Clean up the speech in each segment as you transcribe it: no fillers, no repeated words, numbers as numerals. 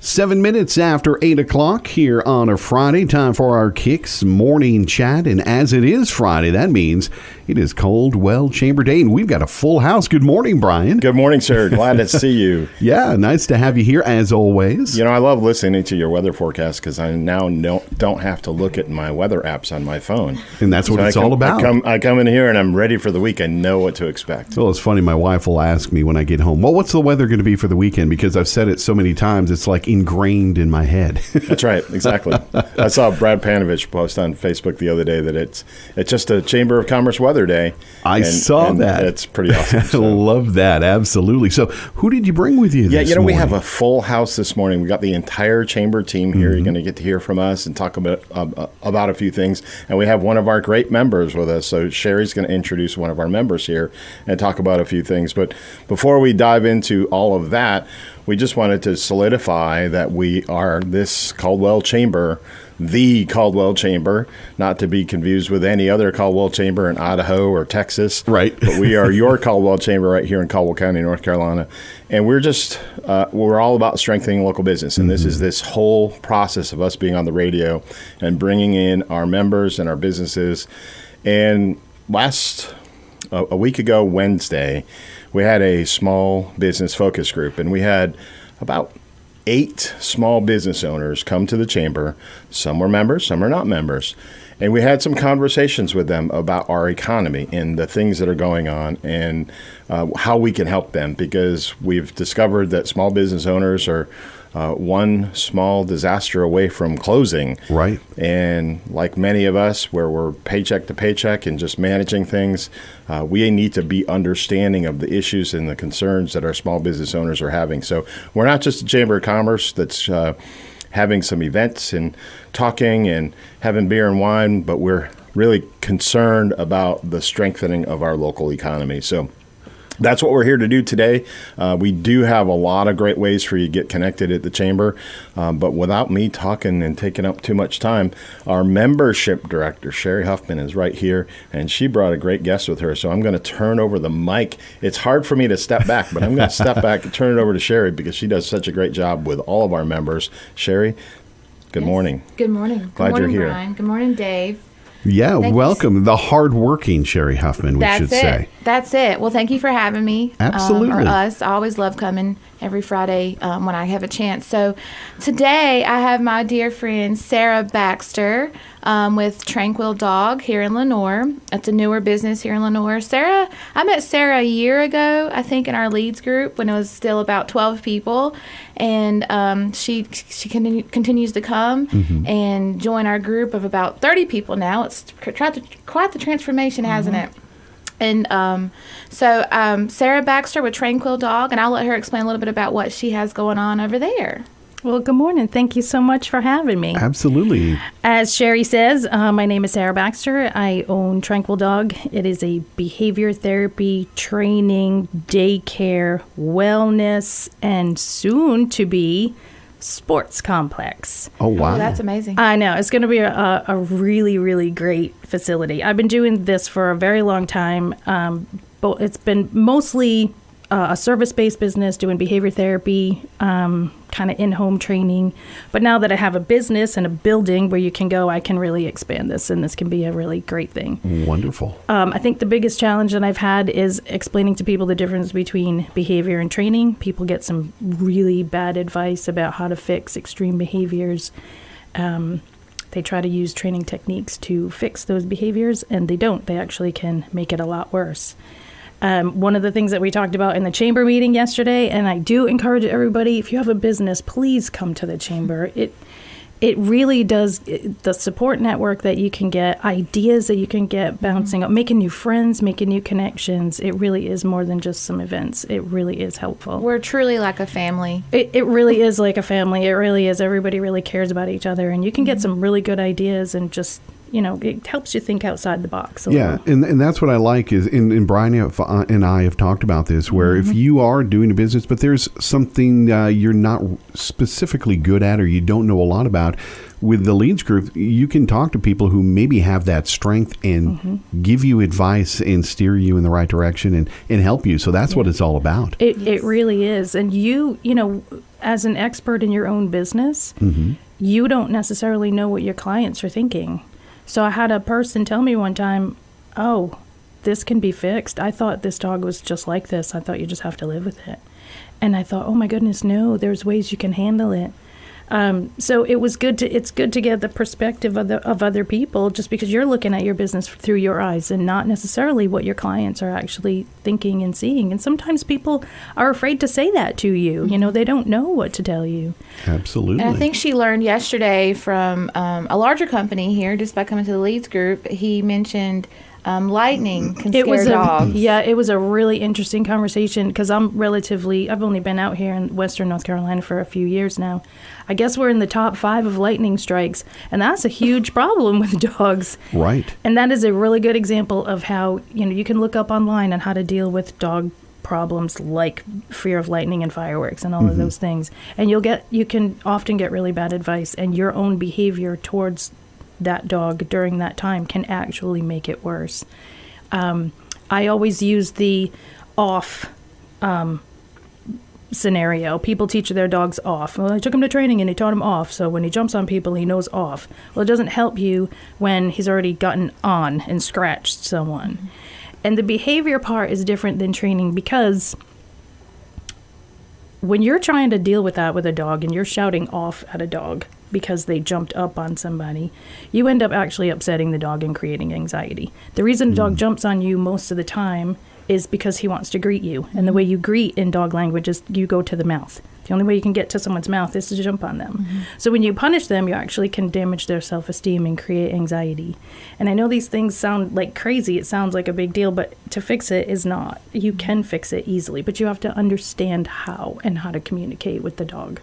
7 minutes after 8 o'clock here on a Friday, time for our Kicks Morning Chat. And as it is Friday, that means it is Caldwell Chamber Day, and we've got a full house. Good morning, Bryan. Good morning, sir. Glad to see you. Yeah, nice to have you here as always. You know, I love listening to your weather forecast because I now don't have to look at my weather apps on my phone. And that's what it's all about. I come in here and I'm ready for the week. I know what to expect. Well, it's funny. My wife will ask me when I get home, well, what's the weather going to be for the weekend? Because I've said it so many times, it's like ingrained in my head. That's right. Exactly. I saw Brad Panovich post on Facebook the other day that it's just a Chamber of Commerce weather day. I saw that. It's pretty awesome. I love that. Absolutely. So who did you bring with you this morning? We have a full house this morning. We got the entire Chamber team here. You're going to get to hear from us and talk about a few things. And we have one of our great members with us. So Cheri's going to introduce one of our members here and talk about a few things. But before we dive into all of that, we just wanted to solidify that we are this Caldwell Chamber, the Caldwell Chamber, not to be confused with any other Caldwell Chamber in Idaho or Texas. Right. But we are your Caldwell Chamber right here in Caldwell County, North Carolina. And we're all about strengthening local business. And this is this whole process of us being on the radio and bringing in our members and our businesses. And a week ago, Wednesday, we had a small business focus group, and we had about 8 small business owners come to the chamber. Some were members, some are not members. And we had some conversations with them about our economy and the things that are going on and how we can help them, because we've discovered that small business owners are one small disaster away from closing. Right. And like many of us, where we're paycheck to paycheck and just managing things, we need to be understanding of the issues and the concerns that our small business owners are having. So we're not just a Chamber of Commerce that's having some events and talking and having beer and wine, but we're really concerned about the strengthening of our local economy. So that's what we're here to do today. We do have a lot of great ways for you to get connected at the Chamber, but without me talking and taking up too much time, our membership director, Cheri Huffman, is right here, and she brought a great guest with her, so I'm going to turn over the mic. It's hard for me to step back, but I'm going to step back and turn it over to Cheri because she does such a great job with all of our members. Cheri, good morning. Good morning. Glad good morning, you're here. Bryan. Good morning, Dave. Yeah, welcome. The hardworking Cheri Huffman, we should say. That's it. Well, thank you for having me. Absolutely. Or us. I always love coming every Friday when I have a chance. So today I have my dear friend Sara Baxter with Tranquil Dog here in Lenoir. It's a newer business here in Lenoir. I met Sara a year ago, I think, in our leads group when it was still about 12 people. And she continues to come and join our group of about 30 people now. It's quite the transformation, hasn't it? And so Sara Baxter with Tranquil Dog, and I'll let her explain a little bit about what she has going on over there. Well, good morning. Thank you so much for having me. Absolutely. As Cheri says, my name is Sara Baxter. I own Tranquil Dog. It is a behavior therapy, training, daycare, wellness, and soon to be sports complex. Oh, wow. Oh, that's amazing. I know. It's going to be a really, really great facility. I've been doing this for a very long time. But it's been mostly a service-based business doing behavior therapy, kind of in-home training. But now that I have a business and a building where you can go, I can really expand this, and this can be a really great thing. Wonderful. I think the biggest challenge that I've had is explaining to people the difference between behavior and training. People get some really bad advice about how to fix extreme behaviors. They try to use training techniques to fix those behaviors, and they don't. They actually can make it a lot worse. One of the things that we talked about in the chamber meeting yesterday, and I do encourage everybody, if you have a business, please come to the chamber. It really does, the support network that you can get, ideas that you can get bouncing up, making new friends, making new connections. It really is more than just some events. It really is helpful. We're truly like a family. It really is like a family. It really is. Everybody really cares about each other, and you can get some really good ideas and just it helps you think outside the box a Yeah, little. and that's what I like is, and Bryan and I have talked about this, where if you are doing a business, but there's something you're not specifically good at or you don't know a lot about, with the Leads Group, you can talk to people who maybe have that strength and give you advice and steer you in the right direction and help you. So that's what it's all about. It really is. And you as an expert in your own business, you don't necessarily know what your clients are thinking. So I had a person tell me one time, oh, this can be fixed. I thought this dog was just like this. I thought you just have to live with it. And I thought, oh my goodness, no, there's ways you can handle it. So it's good to get the perspective of other people, just because you're looking at your business through your eyes and not necessarily what your clients are actually thinking and seeing. And sometimes people are afraid to say that to you. They don't know what to tell you. Absolutely. And I think she learned yesterday from a larger company here, just by coming to the Leads Group. He mentioned lightning can scare dogs. It was a really interesting conversation, because I've only been out here in Western North Carolina for a few years now. I guess we're in the top 5 of lightning strikes, and that's a huge problem with dogs. Right. And that is a really good example of how, you can look up online on how to deal with dog problems like fear of lightning and fireworks and all of those things. And you can often get really bad advice, and your own behavior towards that dog during that time can actually make it worse. I always use the off scenario. People teach their dogs off. Well, I took him to training and he taught him off, so when he jumps on people, he knows off. Well, it doesn't help you when he's already gotten on and scratched someone. And the behavior part is different than training, because when you're trying to deal with that with a dog and you're shouting off at a dog because they jumped up on somebody, you end up actually upsetting the dog and creating anxiety. The reason a dog jumps on you most of the time is because he wants to greet you. And the way you greet in dog language is you go to the mouth. The only way you can get to someone's mouth is to jump on them. So when you punish them, you actually can damage their self-esteem and create anxiety. And I know these things sound like crazy. It sounds like a big deal, but to fix it is not. You can fix it easily, but you have to understand how and how to communicate with the dog.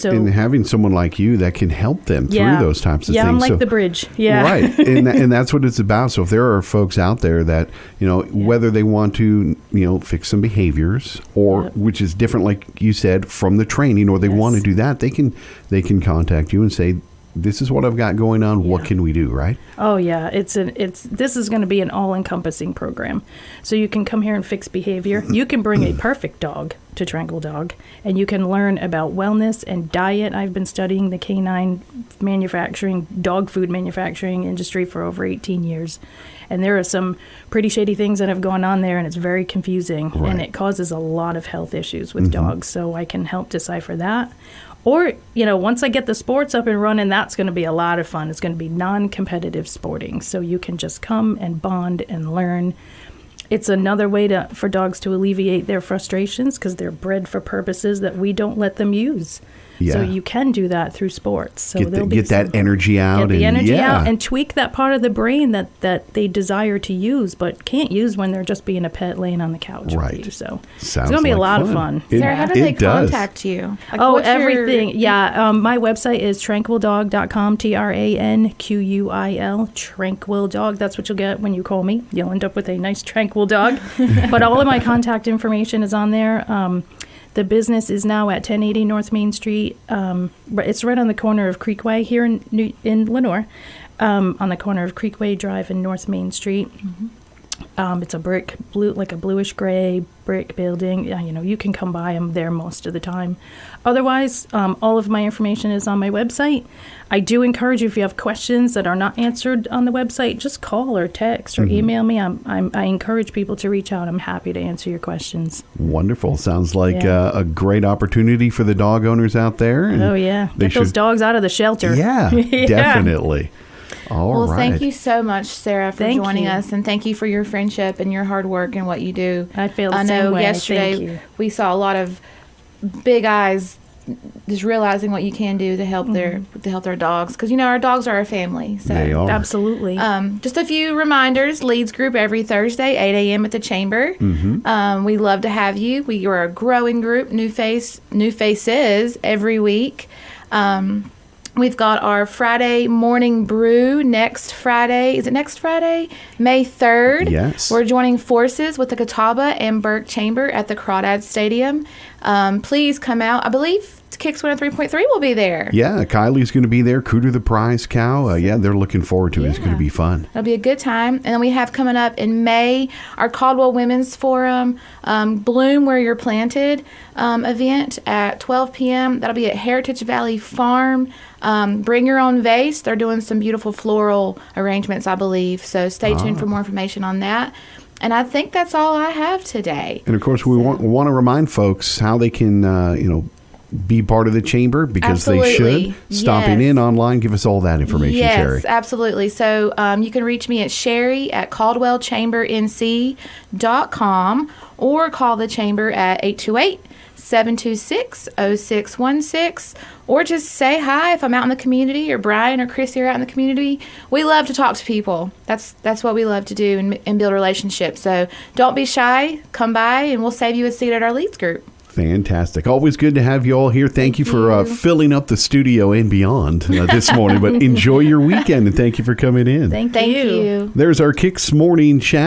And having someone like you that can help them through those types of things. Yeah, I'm like the bridge. Yeah. Right. And that's what it's about. So if there are folks out there that, whether they want to, fix some behaviors or which is different, like you said, from the training, or they want to do that, they can contact you and say, this is what I've got going on. What can we do, right? Oh yeah, this is going to be an all-encompassing program. So you can come here and fix behavior. You can bring a perfect dog to Tranquil Dog, and you can learn about wellness and diet. I've been studying the canine dog food manufacturing industry for over 18 years. And there are some pretty shady things that have gone on there, and it's very confusing, and it causes a lot of health issues with dogs. So I can help decipher that. Or, once I get the sports up and running, that's going to be a lot of fun. It's going to be non-competitive sporting. So you can just come and bond and learn. It's another way for dogs to alleviate their frustrations, because they're bred for purposes that we don't let them use. Yeah. So you can do that through sports. So get that energy out. Get the energy out and tweak that part of the brain that they desire to use, but can't use when they're just being a pet laying on the couch with you. So it's going to be a lot of fun. Sarah, how do they contact you? Everything. Yeah. My website is tranquildog.com, TRANQUIL, Tranquil Dog. That's what you'll get when you call me. You'll end up with a nice Tranquil Dog. But all of my contact information is on there. The business is now at 1080 North Main Street. It's right on the corner of Creekway here in Lenoir, on the corner of Creekway Drive and North Main Street. It's a bluish gray brick building. You can come by them there most of the time. Otherwise, all of my information is on my website. I do encourage you, if you have questions that are not answered on the website, just call or text or email me. I encourage people to reach out. I'm happy to answer your questions. Wonderful. Sounds like a great opportunity for the dog owners out there. Get those dogs out of the shelter. Yeah, definitely. All right. Thank you so much, Sarah, for joining us, and thank you for your friendship and your hard work and what you do. I feel the same way. Yesterday we saw a lot of big eyes just realizing what you can do to help their dogs, because our dogs are our family. So they are. Absolutely. Just a few reminders: Leads Group every Thursday, 8 a.m. at the Chamber. We love to have you. We are a growing group, new faces every week. We've got our Friday morning brew next Friday. Is it next Friday? May 3rd. Yes. We're joining forces with the Catawba and Burke Chamber at the Crawdad Stadium. Please come out. I believe Kicks 103.3 will be there. Yeah, Kylie's going to be there. Cooter the Prize Cow. Yeah, they're looking forward to it. It's going to be fun. It'll be a good time. And then we have coming up in May our Caldwell Women's Forum Bloom Where You're Planted event at 12 p.m. That'll be at Heritage Valley Farm. Bring your own vase. They're doing some beautiful floral arrangements, I believe. So stay tuned for more information on that. And I think that's all I have today. And, of course, we want to remind folks how they can, be part of the chamber, because they should. Stopping in online, give us all that information, Cheri. Yes, absolutely. So you can reach me at Cheri at caldwellchambernc.com or call the chamber at 828-726-0616, or just say hi if I'm out in the community, or Bryan or Chrissy are out in the community. We love to talk to people. That's what we love to do and build relationships. So don't be shy. Come by and we'll save you a seat at our leads group. Fantastic. Always good to have you all here. Thank you for filling up the studio and beyond this morning. But enjoy your weekend, and thank you for coming in. Thank you. There's our Kicks Morning Chat.